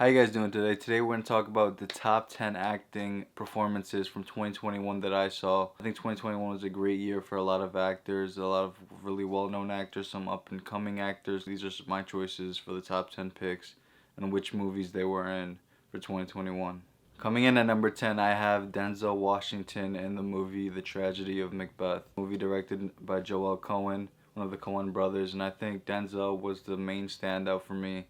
How you guys doing today? Today we're going to talk about the top 10 acting performances from 2021 that I saw. I think 2021 was a great year for a lot of actors, a lot of really well-known actors, some up-and-coming actors. These are my choices for the top 10 picks and which movies they were in for 2021. Coming in at number 10, I have Denzel Washington in the movie The Tragedy of Macbeth. Movie directed by Joel Coen, one of the Coen brothers, and I think Denzel was the main standout for me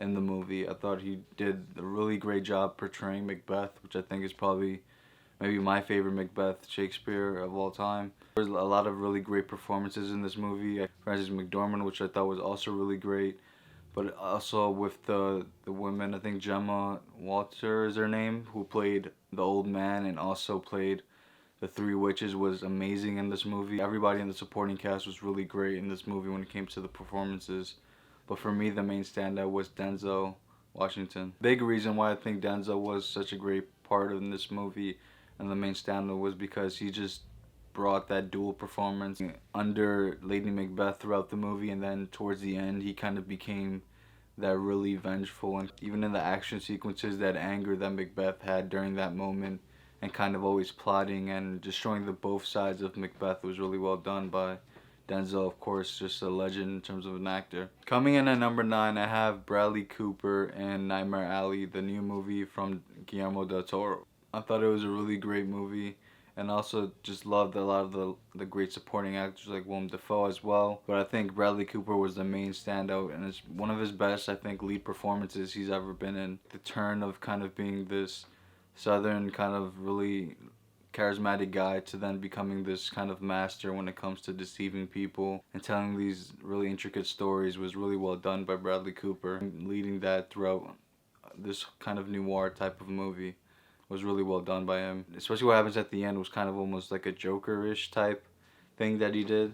in the movie. I thought he did a really great job portraying Macbeth, which I think is probably maybe my favorite Macbeth Shakespeare of all time. There's a lot of really great performances in this movie. Frances McDormand, which I thought was also really great, but also with the women, I think Gemma Walter is her name, who played the old man and also played the Three Witches, was amazing in this movie. Everybody in the supporting cast was really great in this movie when it came to the performances. But for me, the main standout was Denzel Washington. Big reason why I think Denzel was such a great part in this movie and the main standout was because he just brought that dual performance under Lady Macbeth throughout the movie, and then towards the end he kind of became that really vengeful, and even in the action sequences, that anger that Macbeth had during that moment and kind of always plotting and just showing the both sides of Macbeth was really well done by Denzel. Of course, just a legend in terms of an actor. Coming in at number 9, I have Bradley Cooper in Nightmare Alley, the new movie from Guillermo del Toro. I thought it was a really great movie, and also just loved a lot of the great supporting actors like Willem Dafoe as well. But I think Bradley Cooper was the main standout, and it's one of his best, I think, lead performances he's ever been in. The turn of kind of being this southern kind of really charismatic guy to then becoming this kind of master when it comes to deceiving people and telling these really intricate stories was really well done by Bradley Cooper. Leading that throughout this kind of noir type of movie was really well done by him. Especially what happens at the end was kind of almost like a Joker-ish type thing that he did,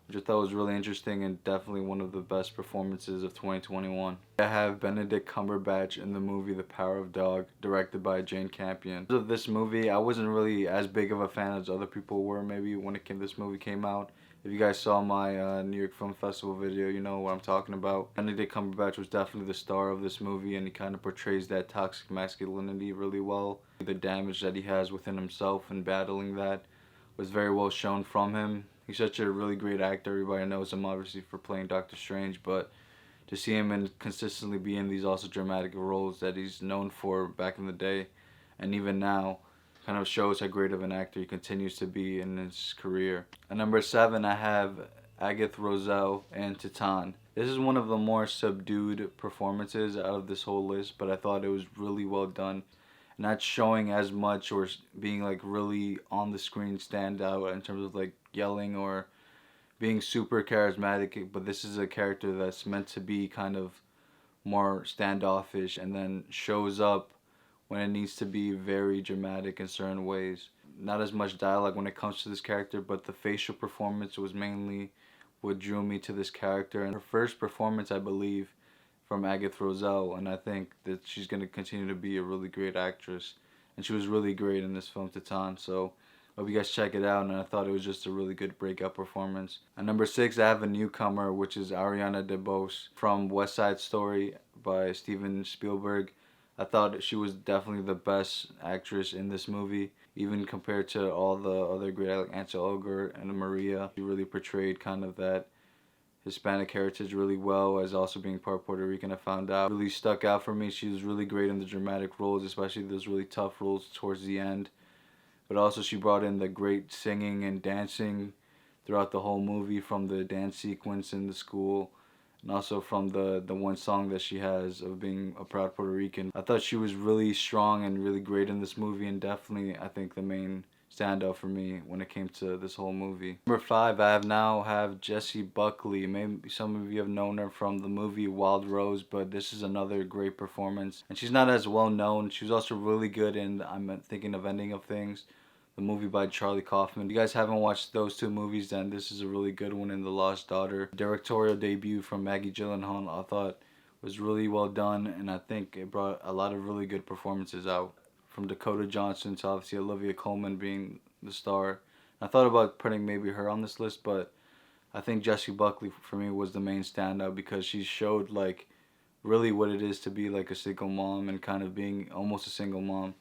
which I thought was really interesting and definitely one of the best performances of 2021. I have Benedict Cumberbatch in the movie The Power of Dog, directed by Jane Campion. Of this movie, I wasn't really as big of a fan as other people were maybe when this movie came out. If you guys saw my New York Film Festival video, you know what I'm talking about. Benedict Cumberbatch was definitely the star of this movie, and he kind of portrays that toxic masculinity really well. The damage that he has within himself and battling that was very well shown from him. He's such a really great actor. Everybody knows him obviously for playing Doctor Strange, but to see him and consistently be in these also dramatic roles that he's known for back in the day and even now kind of shows how great of an actor he continues to be in his career. At number 7, I have Agatha Rosell in Titane. This is one of the more subdued performances out of this whole list, but I thought it was really well done. Not showing as much or being like really on the screen stand out in terms of like yelling or being super charismatic, but this is a character that's meant to be kind of more standoffish and then shows up when it needs to be very dramatic in certain ways. Not as much dialogue when it comes to this character, but the facial performance was mainly what drew me to this character. And her first performance, I believe, from Agatha Rosell, and I think that she's going to continue to be a really great actress. And she was really great in this film, Titane, so hope you guys check it out, and I thought it was just a really good breakout performance. At number 6, I have a newcomer, which is Ariana DeBose from West Side Story by Steven Spielberg. I thought she was definitely the best actress in this movie, even compared to all the other great, like Ansel Elgort and Maria. She really portrayed kind of that Hispanic heritage really well, as also being part Puerto Rican. I found out really stuck out for me. She was really great in the dramatic roles, especially those really tough roles towards the end. But also she brought in the great singing and dancing throughout the whole movie, from the dance sequence in the school and also from the one song that she has of being a proud Puerto Rican. I thought she was really strong and really great in this movie, and definitely I think the main standout for me when it came to this whole movie. Number 5, I have Jessie Buckley. Maybe some of you have known her from the movie Wild Rose, but this is another great performance. And she's not as well known. She was also really good in I'm Thinking of Ending of Things, the movie by Charlie Kaufman. If you guys haven't watched those two movies, then this is a really good one. In The Lost Daughter, directorial debut from Maggie Gyllenhaal, I thought was really well done, and I think it brought a lot of really good performances out. From Dakota Johnson to obviously Olivia Colman being the star. I thought about putting maybe her on this list, but I think Jessie Buckley for me was the main standout because she showed like really what it is to be like a single mom and kind of being almost a single mom.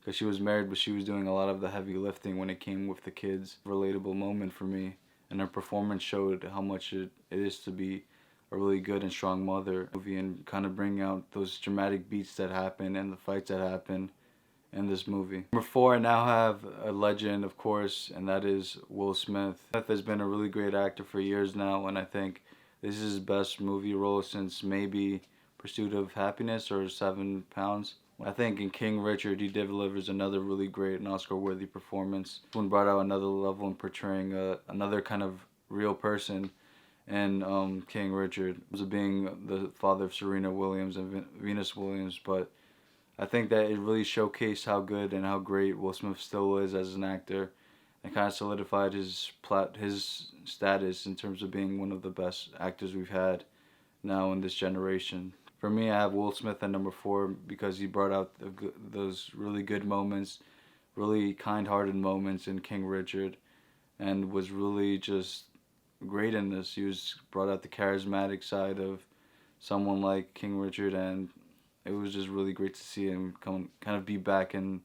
Because she was married, but she was doing a lot of the heavy lifting when it came with the kids. Relatable moment for me. And her performance showed how much it is to be a really good and strong mother. And kind of bring out those dramatic beats that happen and the fights that happen in this movie. Number 4, I now have a legend, of course, and that is Will Smith. Smith has been a really great actor for years now, and I think this is his best movie role since maybe Pursuit of Happiness or 7 Pounds. I think in King Richard, he delivers another really great and Oscar-worthy performance. This one brought out another level in portraying another kind of real person in King Richard, as being the father of Serena Williams and Venus Williams, but I think that it really showcased how good and how great Will Smith still is as an actor, and kind of solidified his status in terms of being one of the best actors we've had now in this generation. For me, I have Will Smith at number 4 because he brought out those really good moments, really kind-hearted moments in King Richard, and was really just great in this. He brought out the charismatic side of someone like King Richard, and it was just really great to see him kind of be back in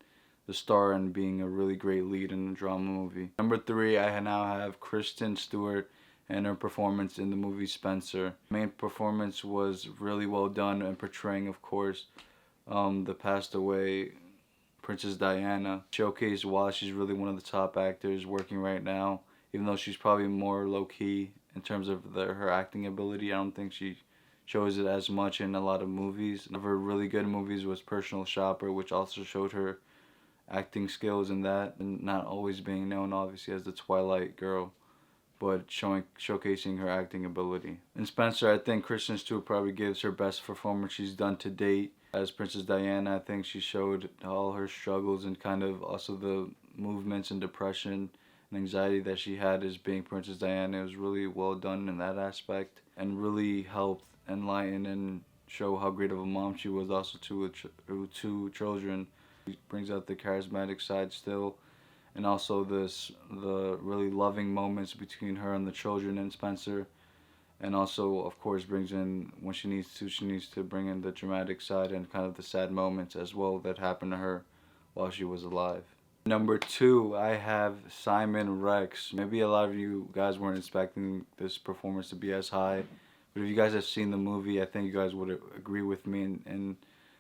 the star and being a really great lead in a drama movie. Number 3, I now have Kristen Stewart and her performance in the movie Spencer. The main performance was really well done in portraying, of course, the passed away Princess Diana. Showcased why she's really one of the top actors working right now, even though she's probably more low-key in terms of her acting ability. I don't think she shows it as much in a lot of movies. One of her really good movies was Personal Shopper, which also showed her acting skills in that, and not always being known obviously as the Twilight girl, but showcasing her acting ability. In Spencer, I think Kristen Stewart probably gives her best performance she's done to date. As Princess Diana, I think she showed all her struggles and kind of also the movements and depression and anxiety that she had as being Princess Diana. It was really well done in that aspect and really helped enlighten and show how great of a mom she was also to two children. She brings out the charismatic side still, and also the really loving moments between her and the children in Spencer, and also of course brings in when she needs to bring in the dramatic side and kind of the sad moments as well that happened to her while she was alive. Number 2, I have Simon Rex. Maybe a lot of you guys weren't expecting this performance to be as high, but if you guys have seen the movie, I think you guys would agree with me in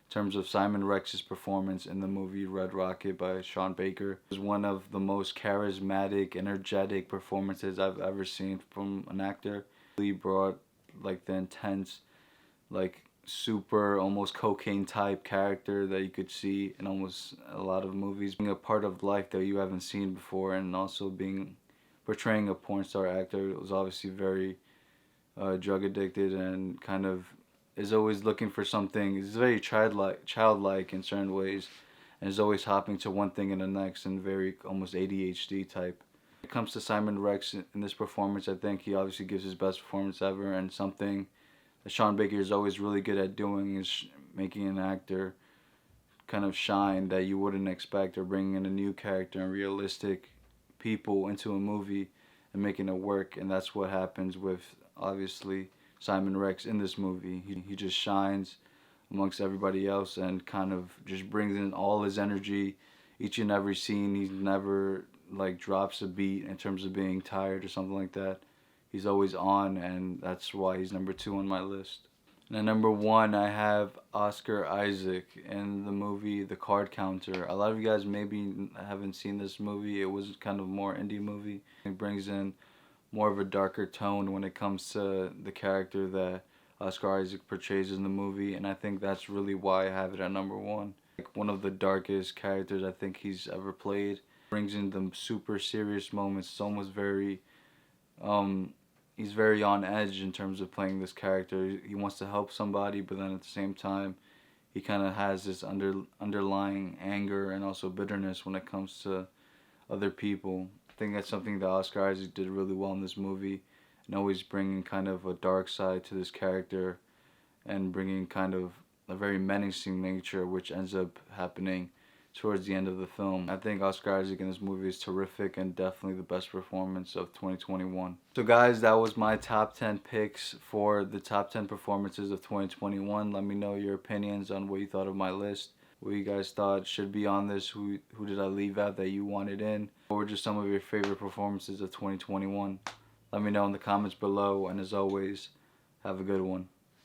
terms of Simon Rex's performance in the movie Red Rocket by Sean Baker. It was one of the most charismatic, energetic performances I've ever seen from an actor. He brought like the intense, like super almost cocaine type character that you could see in almost a lot of movies, being a part of life that you haven't seen before, and also portraying a porn star actor. It was obviously very drug addicted and kind of is always looking for something. He's very childlike in certain ways, and is always hopping to one thing and the next, and very almost ADHD type. When it comes to Simon Rex in this performance, I think he obviously gives his best performance ever, and something that Sean Baker is always really good at doing is making an actor kind of shine that you wouldn't expect, or bringing in a new character and realistic people into a movie and making it work. And that's what happens with obviously Simon Rex in this movie. He just shines amongst everybody else and kind of just brings in all his energy each and every scene. He never like drops a beat in terms of being tired or something like that. He's always on, and that's why he's number 2 on my list. And at number 1, I have Oscar Isaac in the movie The Card Counter. A lot of you guys maybe haven't seen this movie. It was kind of more indie movie. It brings in more of a darker tone when it comes to the character that Oscar Isaac portrays in the movie, and I think that's really why I have it at number 1. Like one of the darkest characters I think he's ever played. Brings in the super serious moments. It's almost very he's very on edge in terms of playing this character. He wants to help somebody, but then at the same time, he kind of has this underlying anger and also bitterness when it comes to other people. I think that's something that Oscar Isaac did really well in this movie, and always bringing kind of a dark side to this character, and bringing kind of a very menacing nature, which ends up happening towards the end of the film. I think Oscar Isaac in this movie is terrific and definitely the best performance of 2021. So guys, that was my top 10 picks for the top 10 performances of 2021. Let me know your opinions on what you thought of my list. What you guys thought should be on this. Who did I leave out that you wanted in? What were just some of your favorite performances of 2021? Let me know in the comments below, and as always, have a good one.